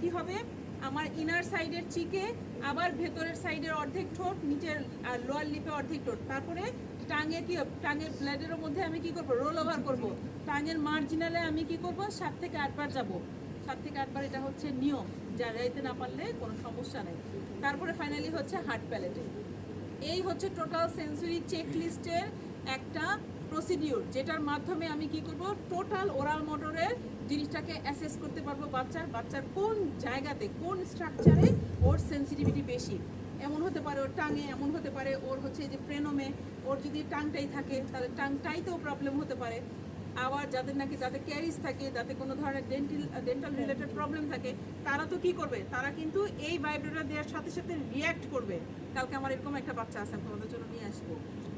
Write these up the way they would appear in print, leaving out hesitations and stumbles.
কি হবে, আমার ইনার সাইডের চিকে, আবার ভেতরের সাইডের অর্ধেক ঠোঁট, নিচের আর লোয়ার লিপে অর্ধেক ঠোঁট, তারপরে টাঙে কি টাঙের ব্লেডের মধ্যে আমি কি করব, রোল ওভার করবো। টাঙের মার্জিনালে আমি কি করব, 7 থেকে 8 বার যাবো, 7 থেকে 8 বার, এটা হচ্ছে নিয়ম, যা যাইতে না পারলে কোনো সমস্যা নেই। তারপরে ফাইনালি হচ্ছে হার্ট প্যালেটে। এই হচ্ছে টোটাল সেন্সরি চেকলিস্টের একটা প্রসিডিউর, যেটার মাধ্যমে আমি কি করব, টোটাল ওরাল মোটরের জিনিসটাকে অ্যাসেস করতে পারবো, বাচ্চার কোন জায়গাতে, কোন স্ট্রাকচারে ওর সেন্সিটিভিটি বেশি। এমন হতে পারে ওর টাঙে, এমন হতে পারে ওর হচ্ছে যে ফ্রেনোমে, ওর যদি টাংটাই থাকে তাহলে টাংটাইতেও প্রবলেম হতে পারে। আবার যাদের নাকি যাতে ক্যারিজ থাকে, যাতে কোনো ধরনের ডেন্টাল রিলেটেড প্রবলেম থাকে, তারা তো কি করবে, তারা কিন্তু এই ভাইব্রেটর দেওয়ার সাথে সাথে রিয়্যাক্ট করবে। কালকে আমার এরকম একটা বাচ্চা আছে, আমি তোমাদের জন্য নিয়ে আসবো।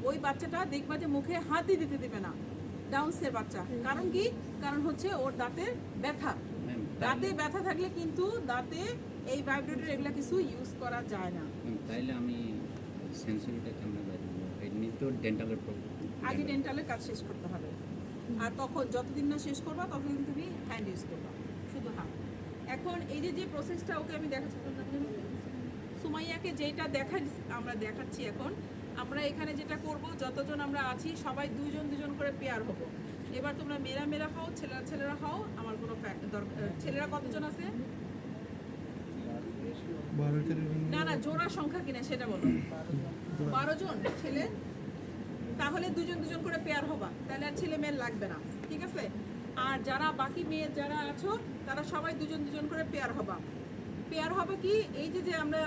ওই বাচ্চাটা দেখবা যে মুখে হাতই দিতে দেবে না, ডাউন্সের বাচ্চা। কারণ কি, কারণ হচ্ছে ওর দাঁতের ব্যথা। দাঁতে ব্যথা থাকলে কিন্তু দাঁতে এই ভাইব্রেটর এগুলা কিছু ইউজ করা যায় না। তাইলে আমি সেন্সরিটা কেমন বাইরে এমনি তো ডেন্টালের প্রবলেম, আগে ডেন্টালের কাজ শেষ করতে হবে, আর তখন যতদিন না শেষ করবা ততদিন তুমি হ্যান্ড ইউজ করবা, শুধু হাত। এখন এই যে প্রসেসটা ওকে আমি দেখাচ্ছি, সুমাইয়াকে যেটা আমরা দেখাচ্ছি এখন, আমরা এখানে যেটা করব, যতজন আমরা আছি সবাই দুজন করে পেয়ার হবো। এবার তোমরা মেয়েরা হও, ছেলেরা হও, আমার কোনো দরকার। ছেলেরা কতজন আছে? না জোড়া সংখ্যা কিনা সেটা বলো। 12 জন ছেলে, তাহলে দুজন করে পেয়ার হবা, তাহলে আর ছেলে মেয়ে লাগবে না, ঠিক আছে? আর যারা বাকি মেয়ে যারা আছো, তারা সবাই দুজন করে পেয়ার হবা। পেয়ার হবে কি, এই যে আমরা